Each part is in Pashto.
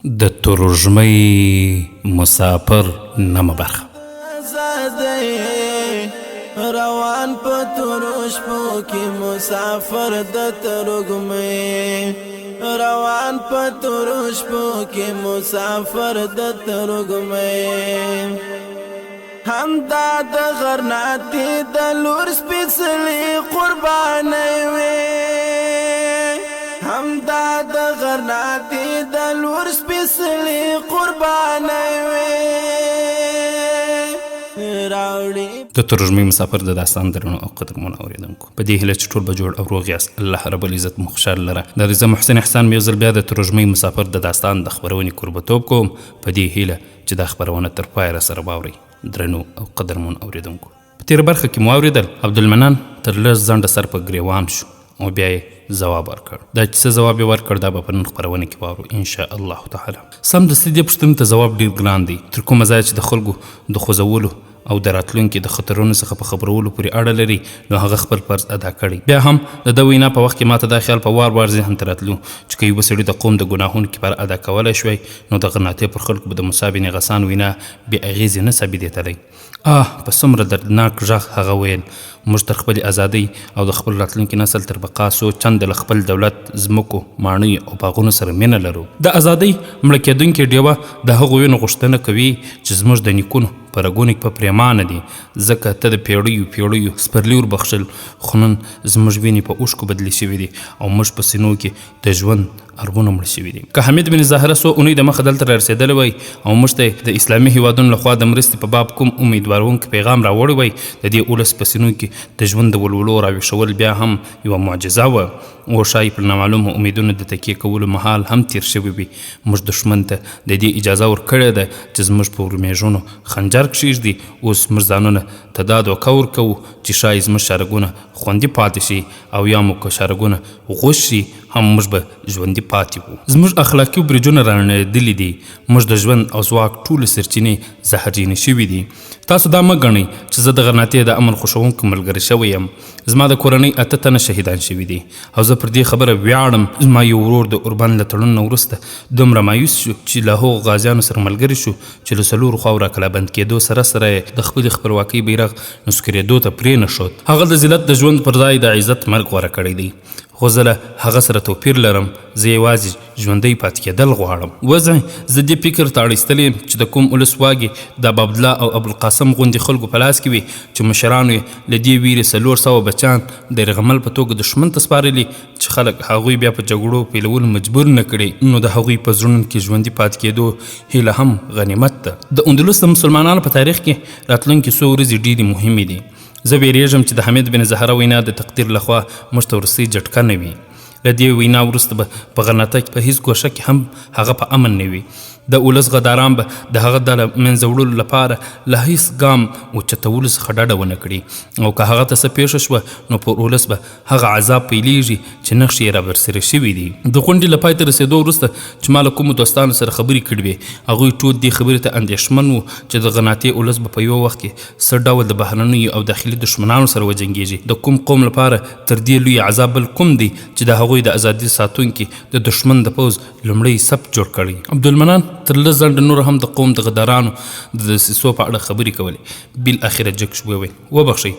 د ترژمۍ مسافر نمه برخه روان په ترشپو کې مسافر د ترژمۍ روان په ترشپو کې مسافر د ترژمۍ همدا د غرناتی د لور سپېڅلې قربانۍ وې همدا د غرناتی د لور سپېڅلې قربانۍ وې راوړي د ترژمۍ مسافر د داستان درنو او قدرمنو اوریدونکو په دې هیله چې ټول به جوړ او روغ یاست الله رب العزت مو خوشحاله لره د رضا محسن احسان مې یو ځل بیا د ترژمۍ مسافر د داستان د خپرونې کوربتوب کوم په دې هیله چې دا خپرونه تر پایه راسره واورئ درنو او قدرمنو اوریدونکو په تېره برخه کې مو واورېدل عبدالمنان تر لږ ځنډه سر په ګریوان شو او بیا یې ځواب ورکړ دا چې څه ځواب یې ورکړ دا به په نن خپرونه کې واورو انشاءالله تعالی سمدستي دې پوښتنې ته ځواب ډېر ګران دی تر کومه ځایه چې د خلکو د خوځولو او د راتلونکي د خطرونو څخه په خبرولو پورې اړه لري نو هغه خپل فرض ادا کړی بیا هم د ده وینا په وخت کې ماته دا خیال په وار وار ذهن ته راتلو چې که یوه سړي د قوم د ګناهونو کفاره ادا کولی شوی نو د غرناطۍ پر خلکو به د موسی بن غسان وینا بې اغېزې نه ثابتېدلی په څومره دردناک غږ هغه ویل موږ تر خپلې ازادۍ او د خپل راتلونکي نسل تر بقا څو چنده له خپل دولت ځمکو ماڼیو او باغونو سره مینه لرو د ازادۍ مړه کېدونکې ډیوه د هغو وینو غوښتنه کوي چې زموږ د نیکونو په رګونو کې په پرېمانه دي ځکه ته د پیړیو سپرلي وربخښل خو نن زموږ وینې په اوښکو بدلې شوي دي او موږ په سینو کې د ژوند ارغونه مړه شوي دي که حمید بن زاهره څو اونۍ دمخه دلته رارسېدلی وی او موږ ته د اسلامي هیوادونو لخوا د مرستې په باب کوم امیدواروونکی پیغام راوړی وی د دې اولس په سینو کې د ژوند د ولولو راویښول بیا هم یوه معجزه وه او ښایي پر نامعلومو امیدونو د تکیې کولو مهال هم تیر شوی وي موږ دښمن ته د دې اجازه ورکړې ده چې زموږ په ورمېږونو خنجر کښېږدي اوس موږ ځانونه ته دا دوکه ورکوو چې ښایي زموږ شارګونه خوندي پاتې شي او یا مو که شارګونه غوښ شي هم موږ به ژوندي پاتې وو زموږ اخلاقي برجونه رانړېدلي دي موږ د ژوند او ځواک ټولې سرچینې زهرجینې شوي دي تاسو دا مه ګڼئ چې زه د غرناطۍ د امن خوښوونکو ملګری شوی یم زما د کورنۍ 8 تنه شهیدان شوي دي او زه پر دې خبره ویاړم زما یو ورور د اوربند له تړون نه وروسته دومره مایوس شو چې له هغو غازیانو سره ملګری شو چې له 4 خواو راکلابند کېدو سره یې د خپلې خپلواکۍ بیرغ نسکورېدو ته پرېنښود هغه د ذلت د ژوند پر ځای د عزت مرګ غوره کړی دی خو زه له هغه سره توپیر لرم زه یوازې ژوندی پاتې کېدل غواړم وځئ زه دې فکر ته اړ ایستلی یم چې د کوم ولس واګې د ابوعبدالله او ابوالقاسم غوندې خلکو په لاس کې وي چې مشرانو یې له دې ویرې 400 بچیان د یرغمل په توګه دښمن ته سپارلي چې خلک هغوی بیا په جګړو پیلولو مجبور نه کړي نو د هغوی په زړونو کې ژوندي پاتې کېدو هیله هم غنیمت ده د اندلس د مسلمانانو په تاریخ کې راتلونکي 100 ورځې ډېرې مهمې دي زه بیریږم چې د حمید بن زهره وینا د تقدیر لخوا موږ ته وروستۍ جټکه نه وي له دې وینا وروسته به په غرناطۍ کې په هیڅ ګوښه کې هم هغه په امن نه وي د ولس غداران به د هغه د منځه وړلو لپاره له هیڅ ګام اوچتولو څخه ډډه ونه کړي او که هغه ته څه پیښه شوه نو پر ولس به هغه عذاب پیلیږي چې نښې یې رابرسېره شوي دي د غونډې له پای ته رسېدو وروسته چې ما له کومو دوستانو سره خبرې کړې وې هغوی ټول دې خبرې ته اندېښمن وو چې د غرناطۍ ولس به په یو وخت کې څه ډول د بهرنیو او داخلي دښمنانو سره وجنګېږي د کوم قوم لپاره تر دې لوی عذاب بل کوم دی چې د هغوی د ازادۍ ساتونکي د دښمن د پوځ لومړی صف جوړ کړی عبدالمنان تر لږ ځنډه نور هم د قوم د غدارانو د دسیسو په اړه خبرې کولې بالاخره جګ شو وویل وبخښئ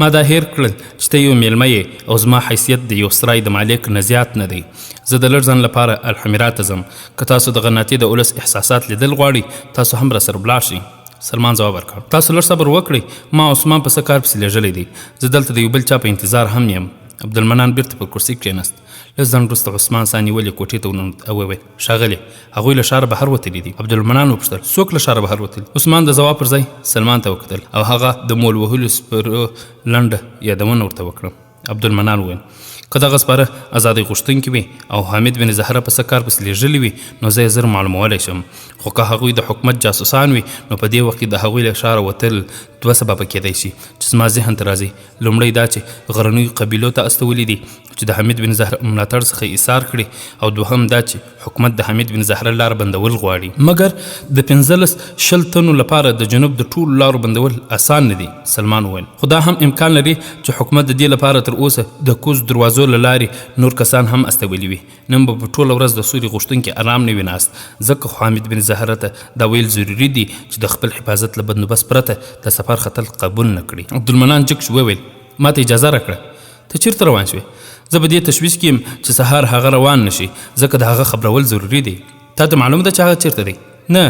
ما دا هیر کړل چې ته یو میلمه یې او زما حیثیت د یو سرای د مالک نه زیات نه دی زه د لږ ځنډ لپاره الحمرا ته ځم که تاسو د غرناطۍ د ولس احساسات لیدل غواړئ تاسو هم راسره ولاړ شئ سلمان ځواب ورکړ تاسو لږ صبر وکړئ ما عثمان په څه کار پسې لیږلی دی زه دلته د یو بل چا په انتظار هم یم عبدالمنان بیرته پر کرسۍ کښېناست لږ ځنډ وروسته عثمان سا نیولې کوټې ته وننوت او وویل ښاغلې هغوی له ښاره بهر وتلي دي عبدالمنان وپوښتل څوک له ښاره بهر وتلي عثمان د ځواب پر ځای سلمان ته وکتل او هغه د مول وهلو سپرو لنډه یادونه ورته وکړه عبدالمنان وویل که دغه سپاره ازادۍ غوښتونکي وي او حامد بن زهره په څه کار پسې لیږلي وي نو زه یې زر معلومولی شم خو که هغوی د حکومت جاسوسان وي نو په دې وخت کې د هغوی له ښاره وتل 2 سببه کېدی شي چې چې زما ذهن ته راځي لومړی دا چې غرنیو قبیلو ته استولي دي چې د حمید بن زهره ملاتړ څخه ایثار کړي او دوهم دا چې حکومت د حمید بن زهره لار بندول غواړي مګر د 15-20 تنو لپاره د جنوب د ټولو لارو بندول اسان نه دي سلمان وویل خو دا هم امکان لري چې حکومت د دې لپاره تر اوسه د کوز دروازو له لارې نور کسان هم استولي وي نن به په ټوله ورځ د سوري غوښتونکي ارام نه وي ناست ځکه خو حمید بن زهره ته دا ویل ضروري دي چې د خپل حفاظت له بندوبست پرته د سفر خطر قبول نه کړي عبدالمنان جک وویل ما ته اجازه راکړه ته چیرته روان شوې زه به دې تشویش کیم چې سهار هغه روان نشي ځکه د هغه خبرول ضروري دی تا ته معلومه ده چې هغه چیرته دی نه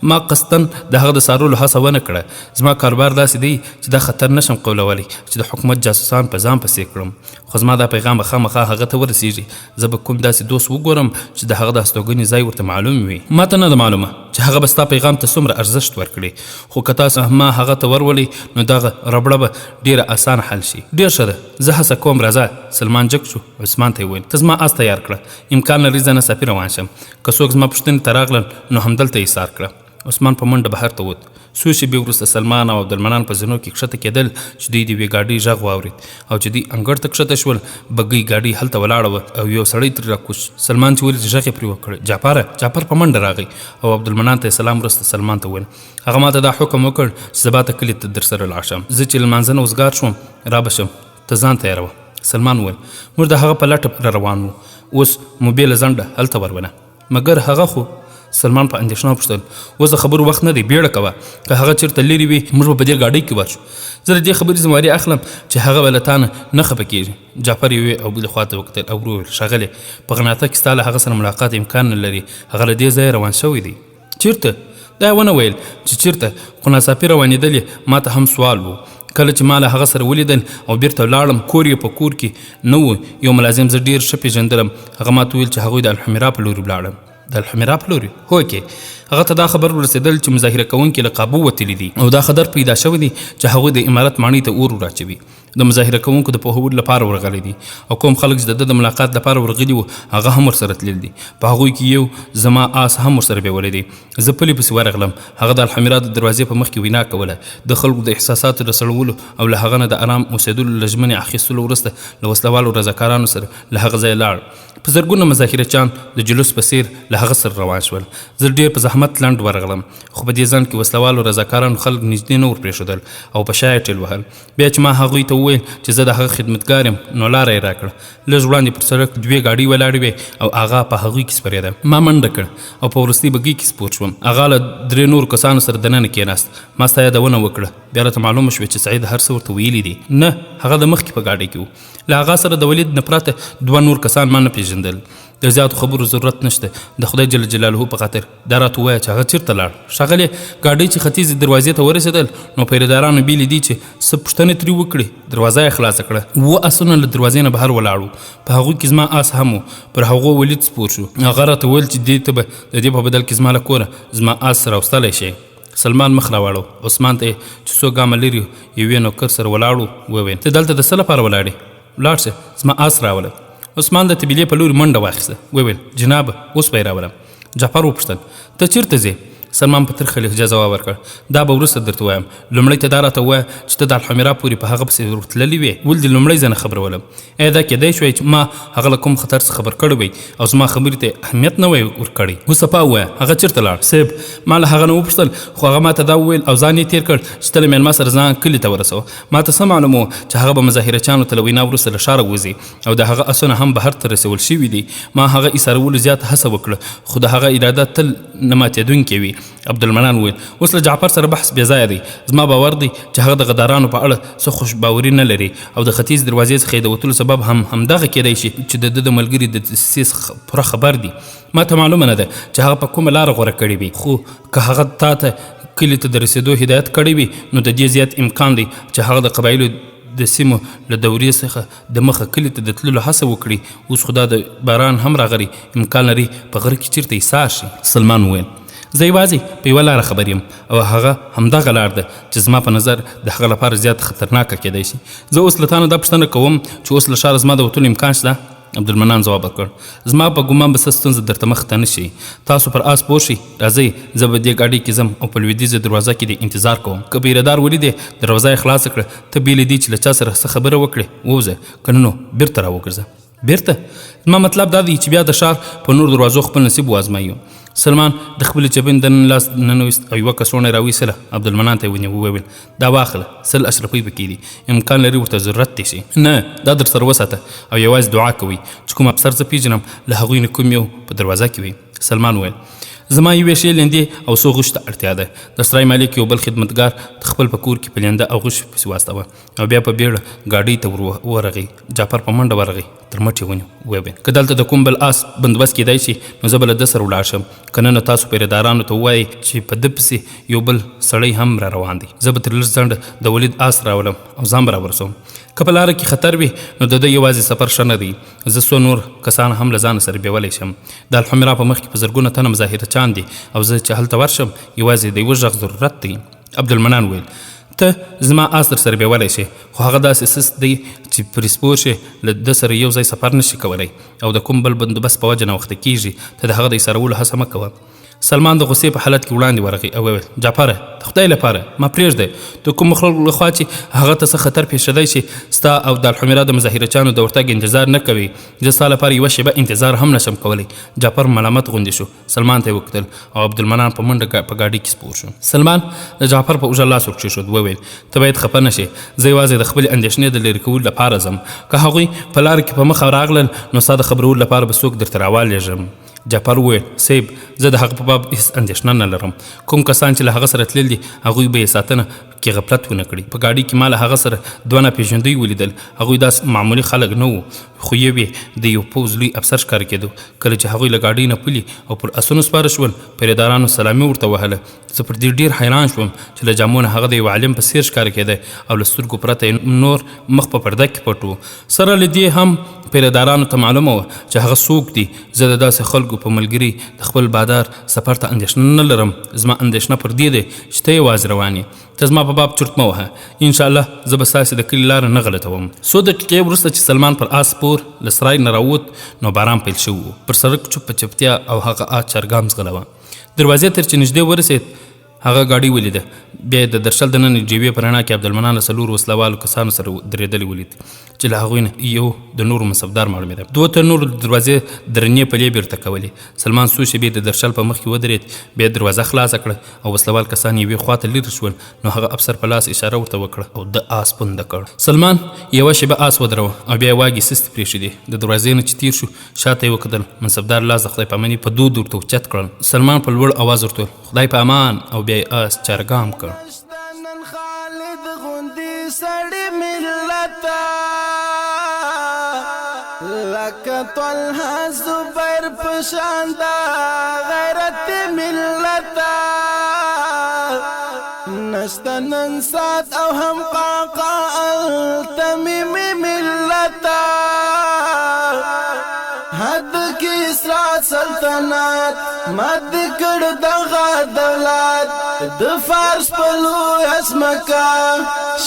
ما قصدن د هغه د څارلو هڅه ونه کړه زما کاروبار داسې دی چې دا خطر نشم قبلولی چې د حکومت جاسوسان په ځان پسې کړم خو زما دا پیغام به خامخا هغه ته ورسیږي زه به کوم داسې دوست وګورم چې د هغه د هستوګنې ځای ورته معلوم وي ما ته نه ده معلومه چې هغه به ستا پیغام ته څومره ارزښت ورکړي خو که تاسو ما هغه ته ورولئ نو دغه ربړه به ډېره اسانه حل شي ډېر ښه ده زه هڅه کوم راځه سلمان جګ شو عثمان ته یې وویل ته زما آس تیار کړه امکان لري زه ناڅاپي روان شم که څوک زما پوښتنې ته راغلل نو همدلته ایثار کړه عثمان په منډه بهر ته ووت څو شېبې وروسته سلمان او عبدالمنان په زینو کې کښته کېدل چې دوی د یوې ګاډۍ غږ واورېد او چې دوی انګړ ته کښته شول بګۍ ګاډۍ هلته ولاړه وه او یو سړی ترې راکوش سلمان چې ولید غږ یې پرې وکړ جعفر په منډه راغی او عبدالمنان ته یې سلام وروسته سلمان ته وویل هغه ما ته دا حکم وکړ چې سبا ته کلي ته درسره لاړ شم زه چې له لمانځه نه وزګار شوم را به شم ته ځان تیاروه سلمان وویل موږ د هغه په لټه را روان وو اوس مو بېله زنډه هلته ورونه مګر هغه خو سلمان په اندېښنه وپوښتل اوس د خبرو وخت نه دی بیړه کوه که هغه چېرته لرې وي موږ به په دې ګاډۍ کې ورشو زه د دې خبرې ذمواري اخلم چې هغه به له تا نه خفه کېږي جعفر یې او بلې خوا ته وکتل او وویل ښاغلې په غناته کې ستا له هغه سره ملاقات امکان نه لري هغه له دې ځایه روان شوی دی چېرته دا یې ونه ویل چې چېرته خو ناڅاپي روانېدل یې ما ته هم سوال و کله چې ما له هغه سره ولیدل او بیرته ولاړم کور یې په کور کې نه و یو ملازم زه ډېر ښه پېژندلم هغه ما ته ویل چې هغوی د الحمرا په لوري ولاړم د الحمرا په لوري هو کې هغه ته دا خبر ورسېدل چې مظاهره کوونکي له قابو وتلي دي او دا خبر پیدا شوی دی چې هغوی د امارت ماڼۍ ته اور وراچوي د مظاهره کوونکو د پوهولو لپاره ورغلي دي او کوم خلک چې د ملاقات لپاره ورغلي وو هغه هم ورسره تللي دي په هغوی کې یو زما آس هم ورسره بیولی دی زه پلي پسې ورغلم هغه د الحمرا د دروازې په مخ کې وینا کوله د خلکو د احساساتو د سړولو او له هغه نه د ارام اوسېدلو له ژمنې اخیستلو وروسته له وسلوالو رضاکارانو سره له هغه ځایه لاړ په زرګونه مذاکره چان د جلوس په څیر له هغه سره روان شول زه ډېر په زحمت لنډ ورغلم خو په دې ځنډ کې وسلوالو رضاکارانو خلک نږدې نه ور پرېښودل او په شا یې ټېل وهل بیا چې ما هغوی ته وویل چې زه د هغه خدمتګار یم نو لاره یې راکړه لږ وړاندې پر سړک 2 ګاډۍ ولاړې وې او هغه په هغوی کې سپرېده ما منډه کړه او په وروستۍ بګۍ کې سپور شوم هغه له 3 نورو کسانو سره دننه کېناست ما ستا یادونه وکړه بیا راته معلومه شوه چې سعید هر څه ورته ویلي دي نه هغه د مخکې په ګاډۍ کې و له هغه سره د ولید نه پرته 2 نور کسان ما نه پېژندل د زیاتو خبرو ضرورت نشته د خدای جل جلاله په خاطر دا راته ووایه چې هغه چېرته لاړ ښاغلې ګاډۍ چې ختیځې دروازې ته ورسېدل نو پیرهدارانو بیلې دي چې څه پوښتنې ترې وکړي دروازه یې خلاصه کړه 7 آسونه له دروازې نه بهر ولاړ وو په هغوی کې زما آس هم و پر هغو ولید سپور شو هغه راته وویل چې دې ته به د دې په بدل کې زما له کوره زما آس راوستلی شي سلمان مخ راواړو عثمان ته چې څو ګامه لرې یوې نوکر سره ولاړو وویل ته دلته د څه لپاره ولاړې ولاړ شه زما آس راوله عثمان د طبیلې په لوري منډه واخیسته وویل جناب اوس به یې راولم جعفر وپوښتل ته چېرته ځې سلمان په ترخه لهجه ځواب ورکړ دا به وروسته درته وایم لومړی ته دا راته ووایه چې ته د الحمرا پورې په هغه پسې ورتللې وې ولې دې لومړی زه نه خبرولم ایا دا کېدی شوی چې ما هغه له کوم خطر څخه خبر کړی وی او زما خبرې ته اهمیت نه وی ورکړی اوس صفا ووایه هغه چېرته لاړ صاحب ما له هغه نه وپوښتل خو هغه ما ته دا وویل او ځان یې تېر کړ چې ته له مېلمه سره ځان کلي ته ورسوه ما ته څه معلوم و چې هغه به مظاهره چانو ته له وینا وروسته له ښاره وځي او د هغه اسونه هم بهر ته رسول شوي دي ما هغه ایسارولو زیاته هڅه وکړه خو د هغه اراده تل نه ماتېدونکې وي عبدالمنان اوس له جعفر سره بحث بې ځایه دی زما باور دی چې هغه د غدارانو په اړه څه خوشباوري نه لري او د ختیځ دروازې څخه یې د وتلو سبب همدغه کېدی شي چې د ده د ملګري د دسیسې پوره خبر دی ما ته معلومه نه ده چې هغه په کومه لاره غوره کړې وي خو که هغه تا ته کلي ته د رسېدو هدایت کړی وي نو د دې زیات امکان دی چې هغه د قبایلو د سیمو له دورې څخه د مخه کلي ته د تللو هڅه وکړي اوس خو دا د باران هم راغلی امکان لري په غره کې چېرته ایسار شي سلمان وویل زه یوازې په یوه لاره خبر یم او هغه همدغه لار ده چې زما په نظر د هغه لپاره زیات خطرناکه کېدی شي زه اوس له تا نه دا پوښتنه کوم چې اوس له ښاره زما د وتلو امکان شته عبدالمنان ځواب ورکړ زما په ګمان به څه ستونزه درته مخ ته نه شي تاسو پر آس پوه شئ راځئ زه به دې ګاډۍ کې ځم او په لویدیځه دروازه کې دې انتظار کوم که پیرهدار ولیدې دروازه یې خلاصه کړه ته بې له دې چې له چا سره څه خبره وکړې ووځه که نه نو بېرته راوګرځه بېرته زما مطلب دا دی چې بیا د ښار په نور دروازو خپل نصیب وازمایو سلمان د خپلې چپن دننه لاس ننویست او یوه کڅوړه یې راویستله عبدالمنان ته یې ونیو وویل دا واخله 100 اشرفۍ پکې دي امکان لري ورته ضرورت دی شي نه دا در سره وساته او یوازې دعا کوئ چې کوم افسر زه پیژنم له هغوی نه کوم یو په دروازه کې وي سلمان وویل زما یوې ښې لیندې او څو غوښو ته اړتیا ده د سرای مالک یو بل خدمتګار د خپل په کور کې په لینده او غوښو پسې واستوه او بیا په بیړه ګاډۍ ته ورغی جعفر په منډه ورغی تر مټ یې ونیو ویې که دلته د کوم بل آس بندوبست کیدای شي نو زه به له ده سره ولاړ شم که نه نو تاسو پیرهدارانو ته ووایئ چې په ده پسې یو بل سړی هم را روان دی زه به تر لږ ځنډه د ولید آس راولم او ځان به راورسوم که په لاره کې خطر وي نو د ده یوازې سفر ښه نه دی زه څو نور کسان هم له ځانه سره بیولی شم د الحمرا په مخ کې په زرګونه تنه مظاهره چان دي او زه چې هلته ورشم یوازې د یوه غږ ضرورت دی عبدالمنان ویل ته زما آس در سره بیولی شي خو هغه داسې سست دی چې پرې سپور شي له ده سره یو ځای سفر نشي کولی او د کوم بل بندوبست په وجه ناوخته کیږي ته د هغه د ایسارولو هڅه مه کوه سلمان د غصې په حالت کې وړاندې ورغی او وویل جعفره د خدای لپاره ما پرېږدی د کوم خلکو لخوا چې هغه ته څه خطر پېښېدی شي ستا او د الحمرا د مظاهره چانو د ورتګ انتظار نه کوي زه ستا لپاره یوه شیبه انتظار هم نشم کولی جعفر ملامت غوندې شو سلمان ته یې وکتل او عبدالمنان په منډه په ګاډۍ کې سپور شو سلمان د جعفر په اوږه لاس ورکښېښود وویل ته باید خفه نه شې زه یوازې د خپلې اندېښنې د لرې کولو لپاره ځم که هغوی په لاره کې په مخه راغلل نو ستا د خبرولو لپاره به څوک درته راوالېږم جعفر وویل صیب زه د هغه په باب هېڅ اندېښنه نه لرم کوم کسان چې له هغه سره تلل دي هغوی به یې ساتنه کې غفلت ونه کړي په ګاډۍ کې ما له هغه سره دوه ناپېژندوی ولیدل هغوی داسې معمولي خلک نه وو خو یوې د یو پوځ لوی افسر ښکاره کېدو کله چې هغوی له ګاډۍ نه پلي او پر اسونو سپاره شول پیرهدارانو سلامي ورته وهله زه پر دې ډېر حیران شوم چې له جامو نه هغه د یو عالم په څېر ښکاره کېده او له سترګو پرته یې نور مخ په پرده کې پټ و سره له دې هم پیرهدارانو ته معلومه وه چې هغه څوک دي زه د داسې خلکو په ملګري د خپل بادار سفر ته اندېښنه نه لرم زما اندېښنه پر دې دی چې ته یوازې روان یې ته زما په باب چرت مه وهه انشاءالله زه به ستاسې د کلي لاره نه غلطوم څو دقیقې وروسته چې سلمان پر آس سپور له سرای نه راووت نو باران پیل شوی و پر سړک چوپ په چپتیا او هغه آس چرګام ځغله وه دروازې تر چې نږدې ورسېد هغه ګاډۍ ولیده بیا یې د درشل دننه ډیوې په رڼا کې عبدالمنان له څلورو وسلوالو کسانو سره درېدلی ولید چې له هغوی نه یو د نورو منصبدار معلومېده دوه تر نورو د دروازې درنې پلې بیرته کولې سلمان څو شېبې د درشل په مخ کې ودرېد بیا دروازه خلاصه کړه او وسلوال کسان یوې خواته لرې شول نو هغه افسر په لاس اشاره ورته وکړه او د آس پونده کړ سلمان یوه شېبه آس ودروه او بیا یې واګې سستې پرېښودې د دروازې نه چې تیر شو شاته یې وکتل منصبدار لاس د خدای په اماني په دود ورته اوچت کړل سلمان په لوړ اواز ورته خدای په امان او بیا یې آس چرګام کړ نن خالد غوندي سړی ملتا لکه طلحه زبیر پشان دا غیرت ملتا نشته نن سات او هم قاقا التمیمی ملتا حد کی اسرات سلطنت مد کړ دغه دولت د فارس په لوی اسمکا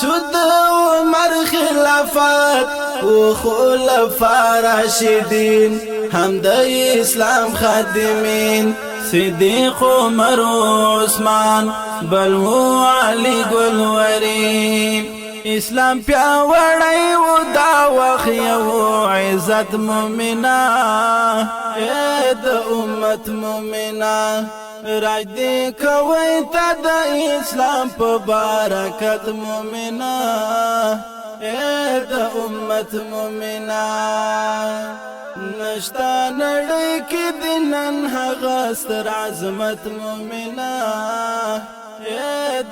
شد عمر خلافت و خلفاء راشدین هم د اسلام خادمین صدیق عمر عثمان بل علی ګلورین اسلام پیاوړی و دا وخت یو عزت مومنا د امت مومنا راج دی کوي تا د اسلام په برکت مومنا د امت مومنا نشتا نړۍ کې د نن هغه ستر عظمت مومنا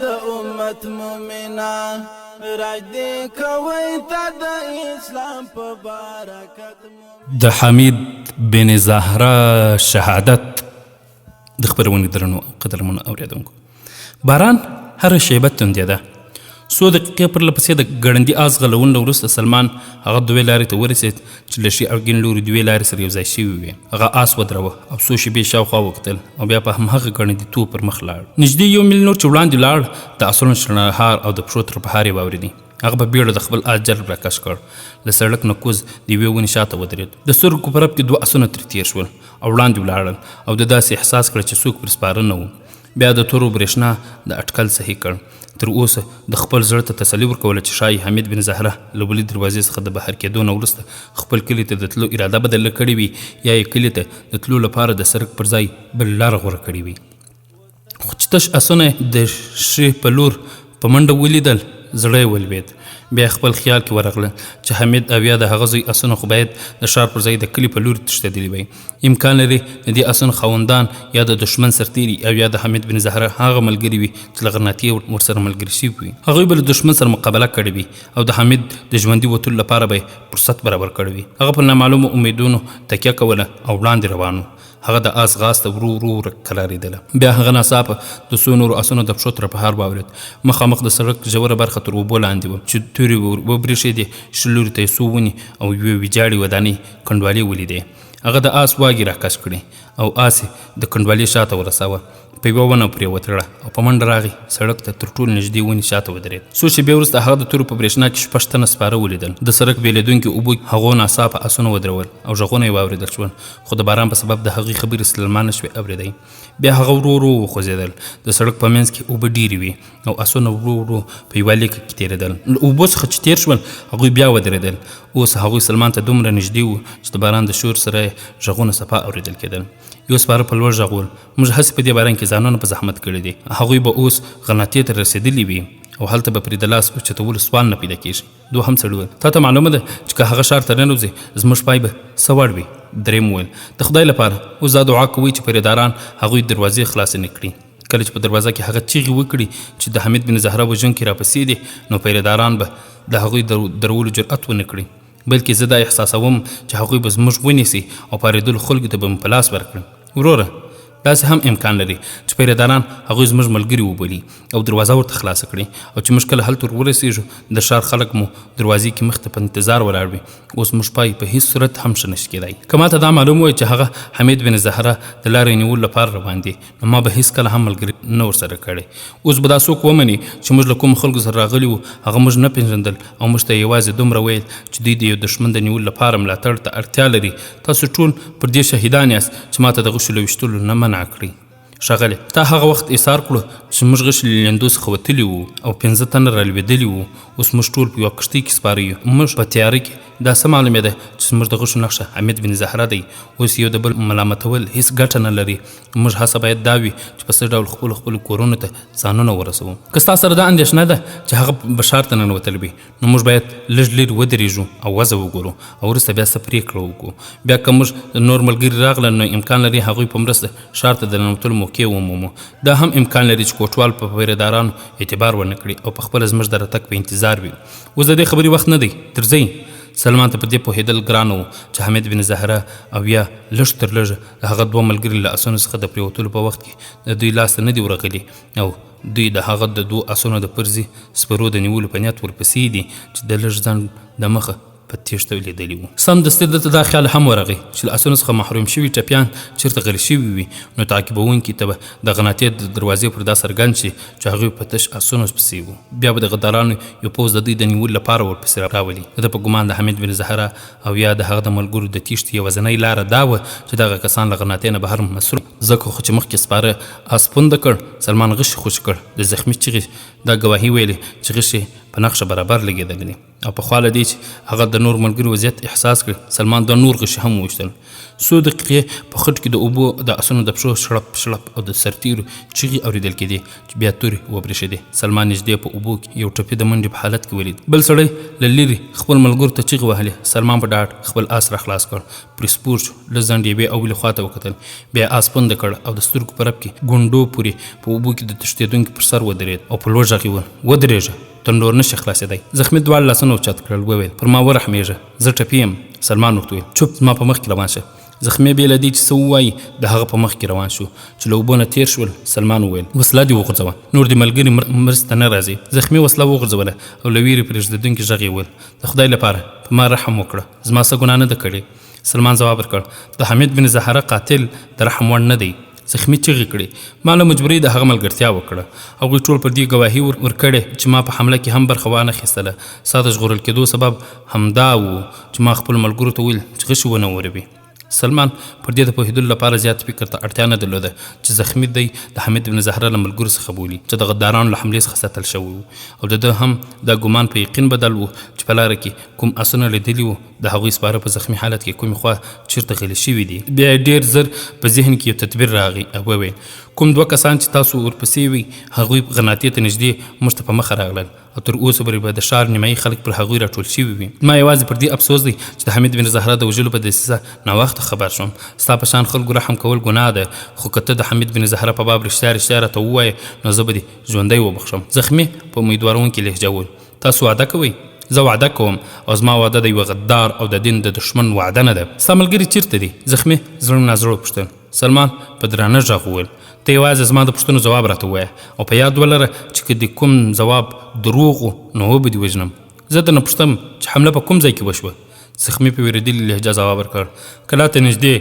د امت مومنا راج دی کوي تا د اسلام په برکت د حمید بن زهرا شهادت د خبرونې درنو قدرمنو اوریدونکو باران هر شیبه تندېده څو دقیقې پرله پسې د ګړندي آس غلونه وروسته سلمان هغه دوې لارې ته ورسېد چې له ښي او ګین لوري دوې لارې سره یو ځای شوي وې هغه آس ودروه او څو شېبې شاوخوا وکتل او بیا په همهغه ګړندیتوب پر مخ لاړ نږدې یو میل نور چې وړاندې لاړ د آسونو شرنهار او د پښو ترپهار یې واورېدې هغه په بیړه د خپل آس جرب راکش کړ. له سړک نه کوز د یوې ونې شاته ودرېد. د سترګو په رپ کې 2 آسونه ترې تېر شول او وړاندې ولاړل او د داسې احساس کړ چې څوک پر سپاره نه و. بیا د تورو برېښنا د اټکل صحیح کړ. تر اوسه د خپل زړه ته تسلي ورکوله چې شاید حمید بن زهره له بلې دروازې څخه د بهر کېدو نه وروسته خپل کلي ته د تلو اراده بدله کړې وي یا یې کلي ته د تلو لپاره د سړک پر ځای بل لاره غوره کړې وي. خو چې تش آسونه د شي په لور په منډه ولیدل زړه یې ولوېد. بیا خپل خیال کې ورغله چې حمید او یا د هغه زوی آسونه خو باید د ښار پر ځای د کلي په لوري تښتېدلي وی. امکان لري د دې آسونو خاوندان یا د دښمن سرتیري او یا د حمید بن زهره هغه ملګري وي چې له غرناطې ورسره ملګري شوي وي. هغوی به له دښمن سره مقابله کړې وي او د حمید د ژوندي وتلو لپاره به فرصت برابر کړی وي. هغه په نامعلومو امیدونو تکیه کوله او وړاندې روان و. هغه د آس غاسته ورو ورو کلاریدله. بیا هغه ناڅاپه د څو نورو آسونو د پښو تر بهار واورېد. مخامخ د سړک ژوره برخه تر اوبو لاندې وه چې تورې وبرېښېدې. ښي لوري ته یې څو ونې او یوې ویجاړې ودانۍ کنډوالې ولیدې. هغه د آس واګې راکش کړې او آس یې د کنډوالې شاته ورساوه. په یوه ونه پرې وتړه او په منډه راغی سړک ته تر ټولو نږدې ونې شاته ودرېد. څو شېبې وروسته هغه د تورو په برېښنا کې 6 تنه سپاره ولیدل. د سړک بېلېدونکي اوبو هغو ناڅاپه آسونه ودرول او غږونه یې واورېدل شول خو د باران په سبب د هغې خبرې سلیمان نه شوې اورېدی. بیا هغه ورو ورو وخوځېدل. د سړک په منځ کې اوبه ډېرې وې او آسونه ورو ورو په یوه لیکه کې تېرېدل. له اوبو څخه چې تېر شول هغوی بیا ودرېدل. اوس هغوی سلمان ته دومره نږدې وو چې د باران د شور سره یې غږونه صفا اورېدل کېدل. یو سپاره په لوړ غږ وویل موږ هسې په دې باران کې ځانونه په زحمت کړي دي. هغوی به اوس غرناطې ته رسېدلي وي او هلته به پرې د لاس اوچتولو سوال نه پیدا کېږي. دوهم سړي وویل تا ته معلومه ده چې که هغه ښار ته ننوځي زموږ پای به څه وړ وي. درېیم وویل د خدای لپاره اوس دا دعا کوئ چې پیرهداران هغوی دروازې خلاصې نه کړي. کله چې په دروازه کې هغه چیغې وکړي چې د حمید بن زهره وژونکي راپسې دي نو پیرهداران به د هغوی درولو جرأت ونه کړي بلکې زه دا احساسوم چې هغوی به زموږ ونیسي او پارېدلو خلکو ته به مو په لاس ورکړي. وروره داسې هم امکان لري چې پیرهداران هغوی زموږ ملګري وبولي او دروازه ورته خلاصه کړي او چې موږ کله هلته ورسېږو د ښار خلک مو دروازې کې مخ ته په انتظار ولاړ وي. اوس موږ پای په هېڅ صورت هم ښه نشي کېدی. که ماته دا معلوم وای چې هغه حمید بن زهره د لارې نیولو لپاره روان دي نو ما به هېڅکله هم ملګري نه ورسره کړی. اوس به دا څوک ومني چې موږ له کومو خلکو سره راغلي وو هغه موږ نه پېژندل او موږ ته یوازې دومره ویل چې دوی د یو دښمن د نیولو لپاره ملاتړ ته اړتیا لري. تاسو ټول پر دې شهیدان یاست چې ماته د غشو له ویشتلو نه منع کړئ. ښاغلی تا هغه وخت ایثار کړو چې موږ غشي له لیندو څخه وتلي وو او 15 تنه رالوېدلي وو. اوس موږ ټول په یوه کښتۍ کې سپاره یو. موږ په تیاره کې دا څه معلومېده چې زموږ د غشو نقشه حمید بن زهره دی. اوس یو د بل ملامتول هېڅ ګټه نه لري. موږ هڅه باید دا وي چې په څه ډول خپلو کورونو ته ځانونه ورسوو. که ستا سره دا اندېښنه ده چې هغه به ښار ته ننوتلی وي نو موږ باید لږ لرې ودرېږو او وضع وګورو او وروسته بیا څه پرېکړه وکړو. بیا که موږ نور ملګري راغلل نو امکان لري هغوی په مرسته ښار ته د ننوتلو موقع ومومو. دا هم امکان لري چې کوټوال په پیرهدارانو اعتبار ونه کړي او په خپله زموږ د راتګ په انتظار وي. اوس د دې خبرې وخت نه دی درځئ. سلمان ته په دې پوهېدل ګران و چې حمید بن زهره او یا لږ تر لږه د هغه 2 ملګري له آسونو څخه د پرېوتلو په وخت کې د دوی لاس ته نه دي ورغلي او دوی د هغه د 2 آسونو د پرزي سپرو د نیولو په نیت ورپسې دي چې د لږ ځنډ د مخه په تیښته لیدلي وو. سمدستي دلته دا خیال هم ورغی چې له آسونو څخه محروم شوي ټپیان چېرته غلي شوي وي نو تعقیبوونکي ته به د غرناطې د دروازې پر دا څرګند شي چې هغوی په تش آسونو پسې وو. بیا به د غدارانو یو پوځ د دوی د نیولو لپاره ورپسې راولي. د ده په ګمان د حمید بن زهره او یا د هغه د ملګرو د تیښتې یوازینۍ لاره دا وه چې دغه کسان له غرناطې نه بهر مصروف. ځکه خو چې مخکې سپاره آس پونده کړ سلمان غشي خوشي کړ. د زخمي چغې دا ګواهي ویلې چې غشي په نقشه برابر لګېدلی دي او په خوا له دې چې هغه د نور ملګرو وضعیت احساس کړ سلمان 2 نور غشي هم وویشتل. څو دقیقې په خټ کې د اوبو د آسونو د پښو شړپ شړپ او د سرتیرو چغې اورېدل کېدې چې بیا تورې وبرېښېدې. سلمان نږدې په اوبو کې یو ټپي د منډې په حالت کې ولید. بل سړی له لرې خپل ملګرو ته چغې وهلې. سلمان په ډاډ خپل آس راخلاص کړ پرې سپور شو. لږ ځنډ یې بیا اولې خوا ته وکتل. بیا آس پونده کړ او د سترګو په رپ کې ګونډو پورې په اوبو کې د تښتېدونکي پر سر ودرېد او په لوړ غږ یې وویل ودرېږه تندور نشي خلاصېدی. زخمي 2 لاسونه اوچت کړل. وویل پر ما ورحمېږه زه ټپي یم. سلمان ورته وویل چوپ زما په مخ کې روان شه. زخمي بې له دې چې څه ووایي د هغه په مخ کې روان شو چې له اوبو نه تېر شول. سلمان وویل وسله دې وغورځوه نور دې ملګري مرسته نه راځي. زخمي وسله وغورځوله او له ویرې پرېږدېدونکي غږ یې وویل د خدای لپاره په ما رحم وکړه زما څه ګناه نه ده کړې. سلمان ځواب ورکړ د حمید بن زهره قاتل د رحم وړ نه دی. زخمي چغې کړې. ما له مجبورۍ د هغه ملګرتیا وکړه. هغوی ټول پر دې ګواهي ورکړې چې ما په حمله کې هم برخه وانه خیستله. ستا د ژغورل کېدو سبب همدا و چې ما خپلو ملګرو ته ویل چې غشي ونه وروي. سلمان پر دې د پوهېدلو لپاره زیات فکر ته اړتیا نه درلوده چې زخمي دی د حمید بن زهره له ملګرو څخه بولي چې د غدارانو له حملې څخه ساتل شوی و، او د ده هم دا ګمان په یقین بدل و چې په لاره کې کوم اسونه لیدلي وو د هغوی سپاره په زخمي حالت کې کومې خوا چیرته غلي شوي دي. بیا یې ډېر زر په ذهن کې یو تدبیر راغی او وویل کوم 2 کسان چې تاسو ورپسې وي هغوی غناطې ته نږدې موږ ته په مخه راغلل او تر اوسه پورې به د ښار نیمایي خلک پر هغوی راټول شوي وي. ما یوازې پر دې افسوس دی چې د حمید بن زهره د وژلو په دسیسه ناوخته خبر شوم. ستا په شان خلکو رحم کول ګناه ده، خو که ته د حمید بن زهره په باب رښتیا راته ووایې نو زه به دې ژوندی وبخښم. زخمي په امیدوارونکې لهجه وویل تاسو واده کوئ؟ زه واده کوم او زما واده د یوه غدار او د دین د دشمن واده نه ده. ستا ملګري چیرته دي؟ زخمي زړه نازړه وپوښتل. سلمان په درانه غږ وویل ته یوازې زما د پوښتنو ځواب راته ووایه او په یاد ولره چې که د کوم ځواب دروغ و نو وبه دې وژنم. زه درنه پوښتم چې حمله په کوم ځای کې وشوه؟ زخمي په وېرېدلې لهجه ځواب ورکړ کلا ته نږدې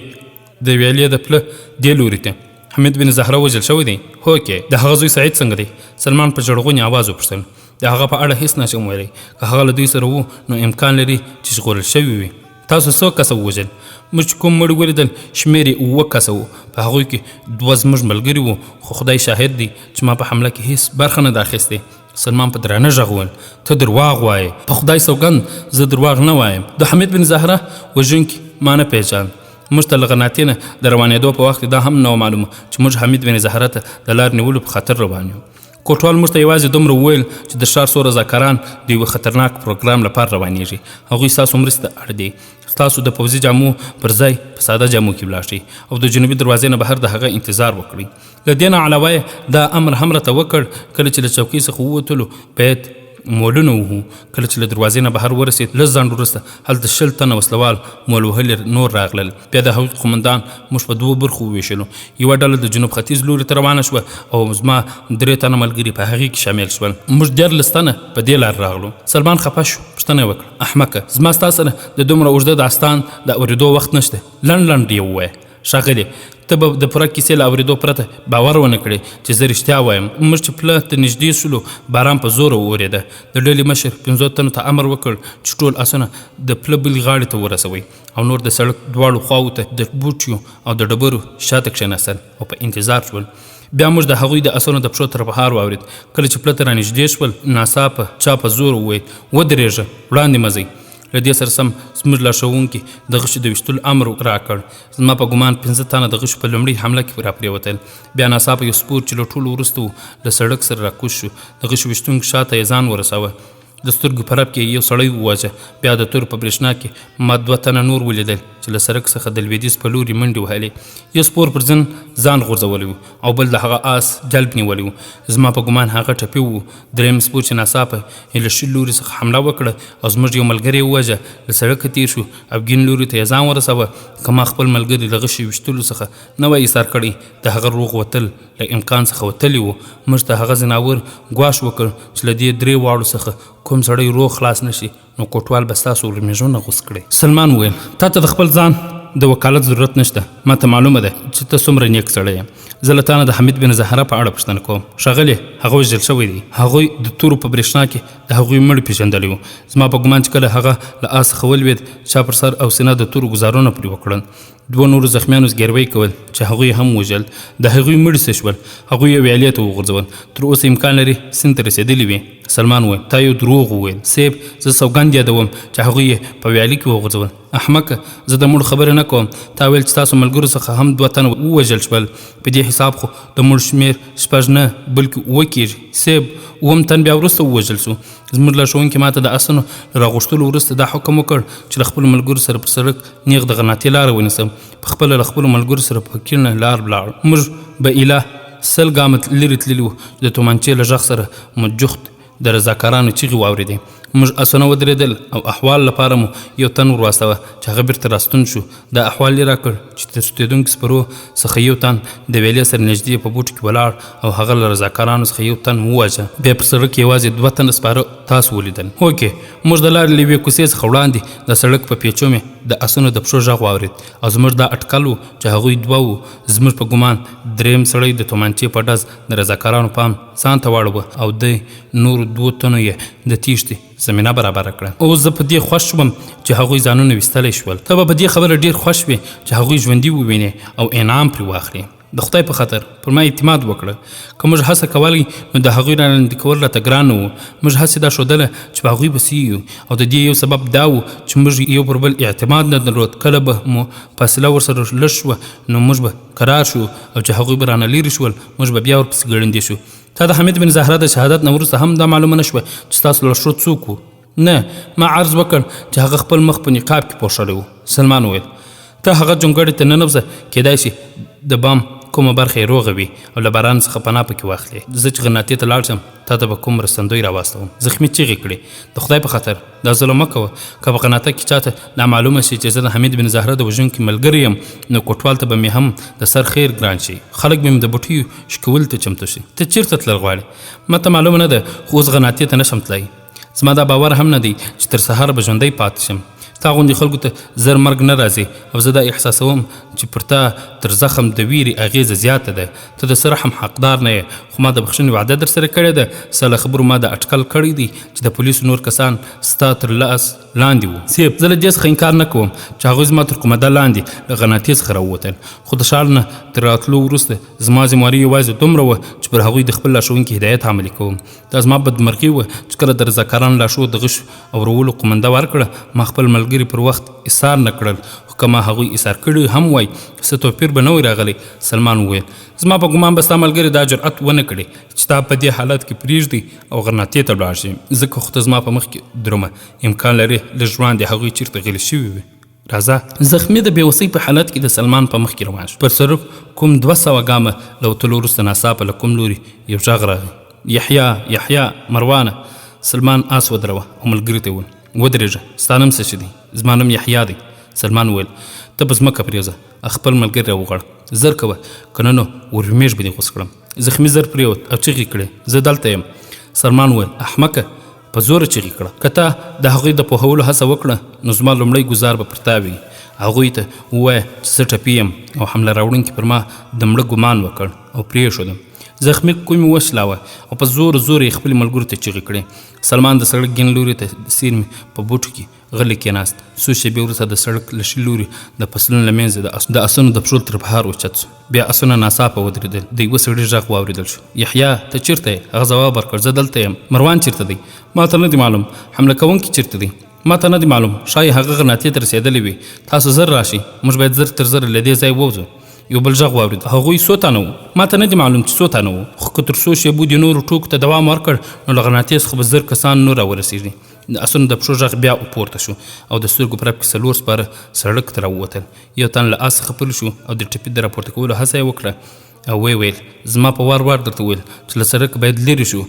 د ویالې د پله دې لوري ته. حمید بن زهره وژل شوی دی؟ هوکې. د هغه زوی سعید څنګه دی؟ سلمان په ژړغوني آواز وپوښتل. د هغه په اړه هېڅ نشم ویلی، که هغه له دوی سره وو نو امکان لري چې ژغورل شوي وي. تاسو څو کسه ووژل؟ موږ چې کوم مړي ولیدل شمېر یې 7 کسه وو، په هغوی کې 2 زموږ ملګري وو، خو خدای شاهد دی چې ما په حمله کې هېڅ برخه نه ده اخیستې. سلمان په درانه غږ وویل ته درواغ وایې. په خدای سوګند زه درواغ نه وایم. د حمید بن زهره وژونکي ما نه پېژاند. موږ ته له غناطې نه د روانېدو په وخت دا هم نه و معلومه چې موږ حمید بن زهره ته د لار نیولو په خاطر روان یو. کوټوال موږ ته یوازې دومره وویل چې د ښار څو رضاکاران د یوه خطرناک پروګرام لپاره روانېږي، هغوی ستاسو مرستې ته اړ دي. ستاسو د پوځي جامو پر ځای په ساده جامو کې ولاړ شئ او د جنوبي دروازې نه بهر د هغه انتظار وکړئ. له دې نه علاوه دا امر هم راته وکړ کله چې له چوکۍ څخه ووتلو باید مولونه وهو. کله چې له دروازې نه بهر ورسېد لږ ځنډ وروسته هلته 60 تنه وسلوال مول وهلي نور راغلل. بیا د هغوی قومندان موږ په 2 برخو وویشلو. یوه ډله د جنوب ختیځ لوري ته روانه شوه او زما 3 تنه ملګري په هغې کې شامل شول. موږ 14 تنه په دې لار راغلو. سلمان خفه شو، پوښتنه یې وکړه احمقه زما ستا سره د دومره اوږده داستان د اورېدو وخت نشته، لنډ یې ووایه. ښاغلې ته به د پوره کیسې له اورېدو پرته باور ونه کړې چې زه رښتیا وایم. موږ چې پله ته نږدې شولو باران په زوره وورېده. د ډلې مشر 5 تنو ته امر وکړ چې ټول اسونه د پله بلې غاړې ته ورسوئ او نور د سړک دواړو خواو ته د بوټیو او د ډبرو شاته کښېناستل او په انتظار شول. بیا موږ د هغوی د اسونو د پښو تربهار واورېد. کله چې پله ته رانږدې شول ناڅاپه چا په زور وویل ودرېږه وړاندې مه ځئ. له دې سره سم زموږ لارښوونکي د غشو د ویشتلو امر راکړ. زما په ګمان 15 تنه د غشو په لومړۍ حمله کې راپرېوتل. بیا ناڅاپه یو سپور چې له ټولو وروسته و له سړک سره راکوز شو. د غشو ویشتونکو شاته یې ځان ورساوه. د سترګو په رپ کې یو سړی وواژه. بیا د تور په برېښنا کې ما 2 تنه نور ولیدل چې له سړک څخه د لویدیځ په لوري منډې وهلې. یو سپور پر ځان غورځولی و او بل د هغه آس جلب نیولی و. زما په ګمان هغه ټپي و. درېیم سپور چې ناڅاپه یې له شل لوري څخه حمله وکړه او زموږ یو ملګری یې وواژه. له سړکه تېر شو او ګین لوري ته یې ځان ورساوه. که ما خپل ملګري له غشي ویشتلو څخه نه وای ایثار کړی د هغه روغ وتل له امکان څخه وتلی و. موږ ته هغه ځناور ګواښ وکړ چې له دې 3 واړو څخه کوم سړی روغ خلاص نشي نو کوټوال به ستاسو ورمېږونه غوڅ کړي. سلمان وویل تا ته د خپل ځان د وکالت ضرورت نشته. ما ته معلومه ده چې ته څومره نیک سړی یې. زه له تا نه د حمید بن زهره په اړه پوښتنه کوم. ښاغلې هغه وژل شوی دی. هغوی د تورو په برېښنا کې د هغوی مړي پېژندلی وو. زما په ګمان چې کله هغه له آس څخه ولوېد چا پر سر او سینه د تورو ګزارونه پرې وکړل. 2 نورو زخمیانو زګیروی کول چې هغوی هم وژل. د هغوی مړي څه شول؟ هغوی یې ویالې ته وغورځول. تر اوسه امکان لري سیند ته رسېدلي وي. سلمان وویل تا یو دروغ وویل صیب. زه سوګند یادوم چې هغوی یې په ویالې کې وغورځول. احمقه زه د مړو خبرې نه کوم. تا ویل چې تاسو ملګرو څخه هم 2 تنه ووژل شول. په دې حساب خو د مړو شمېر 6 نه بلکې 7 کېږي صیب. 7 تن بیا وروسته ووژل شو. زموږ لارښوونکي ما ته د اسونو له راغوښتلو وروسته دا حکم وکړ چې له خپلو ملګرو سره پر سړک نیغ د غناطې لاره ونیسم. په خپله له خپلو ملګرو سره په کیڼه لار ولاړ. موږ به ایله 100 ګامه لرې تللي وو. د تومانچې له غږ سره مو جخت د رضاکارانو چیغې واورېدې. موږ اسونه ودرېدل او احوال لپاره مو یو تن ور واستاوه چې هغه بیرته راستون شو. دا احوال یې راکړ چې تر سوتېدونکو سپرو څخه یو تن د ویلې سره نږدې په بوټو کې ولاړ او هغه له رضاکارانو څخه یو تن وواژه. بیا پر سړک یوازې 2 تنه سپاره تاسو ولیدل. هوکې موږ د لارې له یوې کوڅې څخه وړاندې د سړک په پیچو مې د اسونو د پښو غږ واورید او زموږ دا اټکل و چې هغوی دوه وو. زموږ په ګمان دریم سړی د تومانچې په ډز د رضاکارانو پام ځان ته واړوه او د نورو 2 تنو یې د تیښتې زمینه برابره کړه. اوس زه په دې خوښ شوم چې هغوی ځانونه ویستلی شول. ته به په دې خبره ډېر خوښ وې چې هغوی ژوندي ووینې او انعام پرې واخلې. د خدای په خاطر پر ما اعتماد وکړه. که موږ هڅه کولی نو د هغوی رانندې کول راته ګران نه و. موږ هسې دا ښودله چې په هغوی پسې یو او د دې یو سبب دا و چې موږ یو پر بل اعتماد نه درلود. کله به مو فاصله ورسره لږ شوه نو موږ به قرار شو او چې هغوی به رانه لیرې شول موږ به بیا ورپسې ګړندې شو. تا د حمید بن زهره د شهادت نه وروسته هم دا معلومه نه شوه چې ستاسو لارښود څوک و؟ نه، ما عرض وکړ چې هغه خپل مخ په نقاب کې پوښلی و. سلمان وویل ته هغه جونګړې ته ننوځه، کیدای شي د بام کومه برخه یې روغه وي او له باران څخه پناه پکې واخلې. زه چې غرناطې ته لاړ شم تا ته به کوم مرستندوی راواستوم. زخمي چیغې کړې د خدای په خاطر دا ظلم مه کوه. که په قناطه کې چاته دا معلومه شي چې زه د حمید بن زهره د وژونکي ملګری یم نو کوټوال ته به مې هم د سر خیر ګران شي. خلک به مې د بوټیو شکولو ته چمتو شي. ته چیرته تلل غواړې؟ ما ته معلومه نه ده خو اوس غرناطې ته نشم تللی. زما دا باور هم نه دی چې تر سهار به ژوندی پاتې شم. تا غوندې خلکو ته زر مرګ نه راځي او زه دا احساسوم چې پر تا تر زخم د ویرې اغېزه زیاته ده. ته د سره هم حقدار نه یې خو ما د بخښنې وعده در سره کړې ده. سله خبرو ما د اټکل کړی دی چې د پولیسو نور کسان ستا تر لاس لاندې وو. سیب زه له دې څخه انکار نه کوم چې هغوی زما تر قمده لاندې له غرناطې څخه راووتل، خو د ښار نه تر راتلو وروسته زما ذمواري یوازې دومره وه چې پر هغوی د خپل لارښوونکي هدایت عملي کوم. دا زما بدمرغي وه چې کله د رضاکارانو لارښود د غشو او رولو قمنده ورکړه ما خپل ملګري پر وخت ایثار نه کړل. خو که ما هغوی ایثار کړي هم وای څه توپیر به نه وای راغلی. سلمان وویل زما په ګمان به ستا ملګري دا جرأت ونه کړي چې تا په دې حالت کې پرېږدي او غرناطې ته ولاړ شي. ځکه خو ته زما په مخ کې درومه امکان لري لږ وړاندې هغوی چېرته غلي شوي وي. راځه. زخمي د بېوسۍ په حالت کې د سلمان په مخ کې روان شو. پر صرف کوم 200 ګامه له وتلو وروسته ناڅاپه له کوم لوري یو غږ راغی. یحیی مروانه. سلمان آس ودروه او ملګري ته وویل ودرېږه ستا نوم څه شي دی؟ زما نوم یحیی دی. سلمان وویل ته په ځمکه پرېوځه خپل ملګري راوغواړه. زر کوه که نه نو ورمیږ به دې غوڅ کړم. زخمي زر پرېوت او چیغې کړې زه دلته یم. سلمان وویل احمقه په زوره چیغې کړه. که تا د هغوی د پوهولو هڅه وکړه نو زما لومړی ګزار به پر تا وي. هغوی ته ووایه چې زه ټپي یم او حمله راوړونکي پر ما د مړه ګمان وکړ او پرېښودم. زخمي کومې وشلاوه او په زور یې خپلې ملګرو ته چیغې کړې. سلمان د سړک ګڼ لوري ته د سیرمې په بوټو کې غلی کېناست. څو شېبې وروسته د سړک له ښي لوري د فصلونو له منځه د اسونو د پښو تر بهار اوچت سو. بیا اسونه ناڅاپه ودرېدل. د یوه سړي غږ واورېدل شو. یحیی ته چیرته یې؟ هغه ځواب ورکړ زه دلته یم. مروان چیرته دی؟ ما ته نه دی معلوم. حمله کوونکی چیرته دی؟ ما ته نه دی معلوم. ښایي هغه غرناطې ته رسېدلی وي. تاسو زر راشئ موږ باید زر تر زره له دې ځایه ووځو. یو بل غږ واورېد. هغوی څو تنه وو؟ ما ته نه دی معلوم چې څو تنه وو، خو که تر څو شېبو د نورو ټوکو ته دوام ورکړ نو له غرناطې څخه به 1000 کسان نور راورسېږي. د اسونو د پښو غږ بیا پورته شو او د سترګو په رپ کې 4 سپاره سړک ته راووتل. یو تن له آس څخه پلی شو او د ټپي د راپورته کولو هڅه یې وکړه او ویل زما په وار درته ویل چې له سړک باید لرې شو.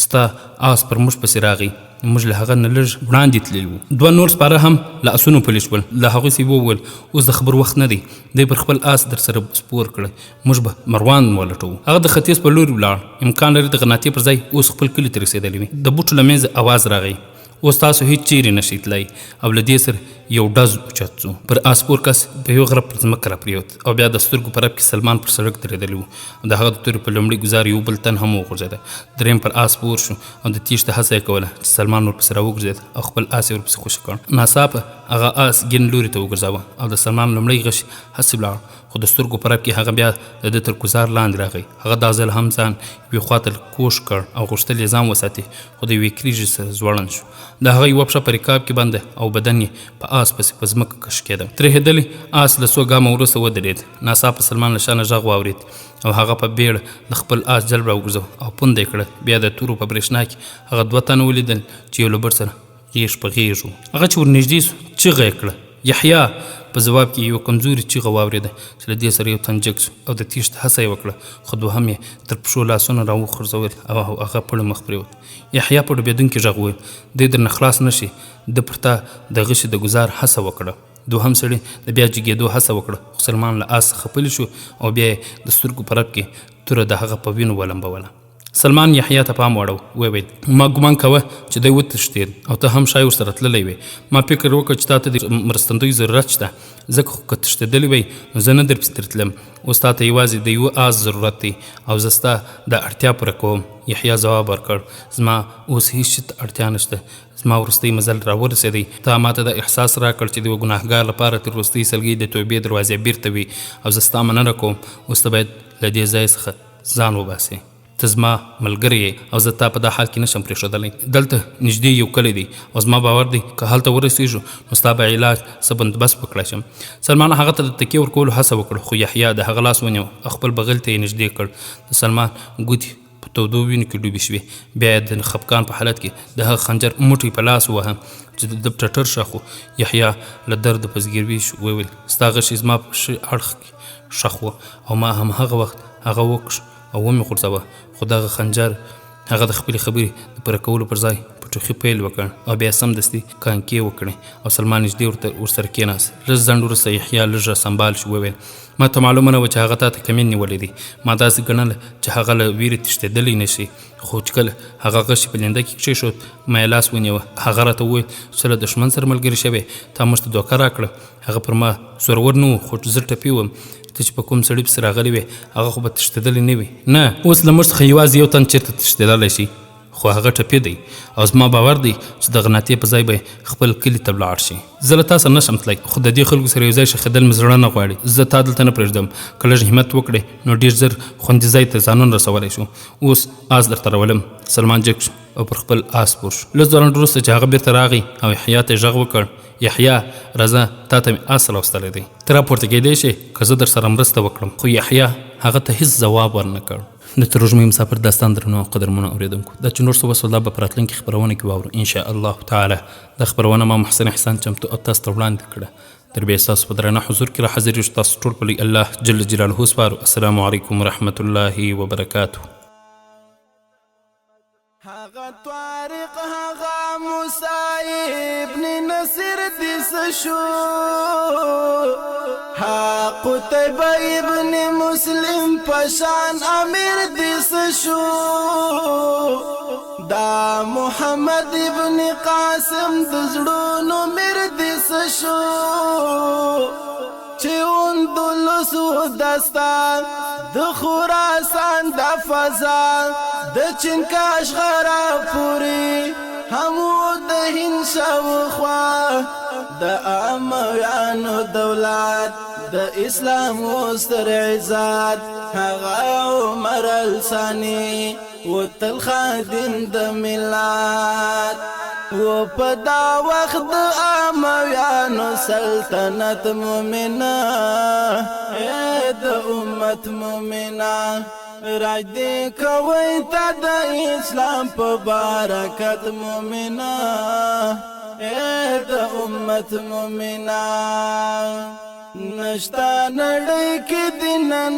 ستا آس پر موږ پسې راغی. موږ له هغه نه لږ وړاندې تللي وو. 2 نور سپاره هم له اسونو پلی شول. له هغوی څه وویل اوس د خبر وخت نه دی. دی پر خپل آس در سره سپور کړه. موږ به مروان ولټوو. هغه د ختیځ په لوري ولاړ. امکان لري د غرناطې پر ځای اوس خپل کلي ته رسېدلی وي. د بوټو له منځه اواز راغی اوس تاسو هیڅ چیرې نشئ تللی. او له دې سره یو ډز اوچت سو. پر آس سپور کس په یو غره پر ځمکه راپرېوت او بیا د سترګو په رپ کې سلمان پر سړک درېدلی و. د هغه د تورې په لومړي ګزار یو بل تن هم وغورځېده. درېیم پر آس سپور شو او د تیښتې هڅه یې کوله چې سلمان ورپسې راوګرځېد او خپل آس یې ورپسې خوشي کړ. ناڅاپه هغه آس ګین لوري ته وګرځاوه او د سلمان لومړی غش هسې ولاړ. خو د سترګو په رپ کې هغه بیا د ده تر ګزار لاندې راغی. هغه دا ځل هم ځان یوې خوا ته کوږ کړ او غوښتل یې ځان وساتي خو د یوې کریږې سره ځوړند شو. د هغه یوه پښه په رکاب کې بنده او بدن یې په آس پسې په ځمکه کش کېده. ترهېدلی آس له 100 ګامه وروسته ودرېد. ناڅاپه سلمان له شانه غږ واورېد او هغه په بیړه د خپل آس جلب راوګرځاوه او پونده یې کړه. بیا د تورو په برېښنا کې هغه 2 تنه ولیدل چې یو له بل سره غېږ په غېږ وو. هغه چې ورنږدې سو چیغه یې کړه یحیی. په ځواب کې یوه کمزوري چیغه واورېده چې له دې سره یو تن جګ شو او د تیښتې هڅه یې وکړه خو دوهم یې تر پښو لاسونه راوخورځول او هغه پړی مخ پرېوت. یحیی په ډوبېدونکي غږ وویل دی درنه خلاص نه شي. ده پر تا د غشي د ګزار هڅه وکړه. دوهم سړي د بیا جګېدو هڅه وکړه خو سلمان له آس څخه پلی شو او بیا یې د سترګو په رپ کې توره د هغه په وینو ولمبوله. سلمان یحیی ته پام واړو وویل ما ګمان کوه چې دی وتښتېد او ته هم شاید ورسره تللی وې. ما فکر وکړ چې تا ته د مرستندوی ضرورت شته ځکه خو که تښتېدلی وی نو زه نه درپسې درتلم. اوس تا ته یوازې د یوه آس ضرورت دی او زه ستا د اړتیا پوره کوم. یحیی ځواب ورکړ زما اوس هېڅ شي ته اړتیا نشته. زما وروستی مزل راورسېدی. تا ما ته دا احساس راکړ چې د یوه ګناهګار لپاره تر وروستۍ سلګۍ د توبې دروازې بیرته وي او زه ستا مننه کوم. اوس ته باید له دې ځای څخه ځان وباسې. ته زما ملګری یې او زه تا په دا حال کې نشم پرېښودلی. دلته نږدې یو کلی دی او زما باور دی که هلته ورسېږو نو ستا به علاج څه بندوبست وکړی شم. سلمان هغه ته د تکیې ورکولو هڅه وکړه خو یحیی د هغه لاس ونیو او خپل بغل ته یې نږدې کړ. د سلمان ګوتې په تودو وینو کې ډوبې شوې. بیا یې د خفګان په حالت کې د هغه خنجر موټی په لاس ووهه چې د ټټر شخ و. یحیی له درده په زګیروي شو. وویل ستا غشی زما په ښي اړخ کې شخ و او ما هم هغه وخت هغه وکش او ومې غورځوه خو دغه خنجر هغه د خپلې خبرې د پوره کولو پر ځای په ټوخي پیل وکړ او بیا سمدستي کانکې وکړې او سلمان نږدې ورسره کېناست. لږ ځنډ وروسته یحیی لږ راسمبال شو. وویل ما ته معلومه نه وه چې هغه تا ته کمین نیولی دی. ما داسې ګڼله چې هغه له ویرې تښتېدلی نه شي خو چې کله هغه غشي په لینده کې کېښود ما یې لاس ونیوه. هغه راته وویل چې له دښمن سره ملګري شوې تا موږ ته دوکه راکړه. هغه پر ما زورور نه و خو زه ټپي وم. ته چې په کوم سړي پسې راغلی وې هغه خو به تښتېدلی نه وي. نه اوس له موږ څخه یوازې یو تن چېرته تښتېدلی شي خو هغه ټپي دی او زما باور دی چې د غناتې په ځای به خپل کلي ته ولاړ شي. زه له تا سره نشم تللی خو د دې خلکو سره یو ځای ښخېدل مې زړه نه غواړي. زه تا دلته نه پرېږدم. که لږ همت وکړې نو ډېر زر خوندي ځای ته ځانونه رسولی شو. اوس آس درته راولم. سلمان جګ شو او پر خپل آس سپور شو. لږ ځوړند وروسته چې هغه بېرته راغی او یحیی ته یې غږ وکړ یحیی راځه تا ته مې آس راوستلی دی ته راپورته کېدی شې که زه در سره مرسته وکړم. خو یحیی هغه ته هېڅ ځواب ورنه کړ. د تروژمې مسافر داستان درنو او قدرمنو اورېدونکو دا چې نور څه وسول دا به په راتلونکي خپرونه کې واورو انشاء الله تعالی. دا خپرونه ما محسن احسان چمتو او تاسو ته وړاندې کړه. تر بیا ستاسو په درانه حضور کې را حاضر یو تاسو ټول په لوی الله جل جلاله سپارو. السلام علیکم ورحمة الله وبرکاته. هغه طارق هغه موسی ابن نصر دس شو ها قتيبة ابن مسلم پشان امیر دس شو دا محمد ابن قاسم دزړونو میر دس شو چې اندلسو داستان د خراسان د فضا د چنکاش غرا پوری همو د هند شاوخوا د امویانو دولت د اسلام وستر عزت هغه عمر الثانی و تل خادم د ملت و پدا وقت د امویانو سلطنت مومنه د امت مومنه راج دی کوي تا د اسلام په برکت مومنه د امت مومنه نشتا نړۍ کې دینن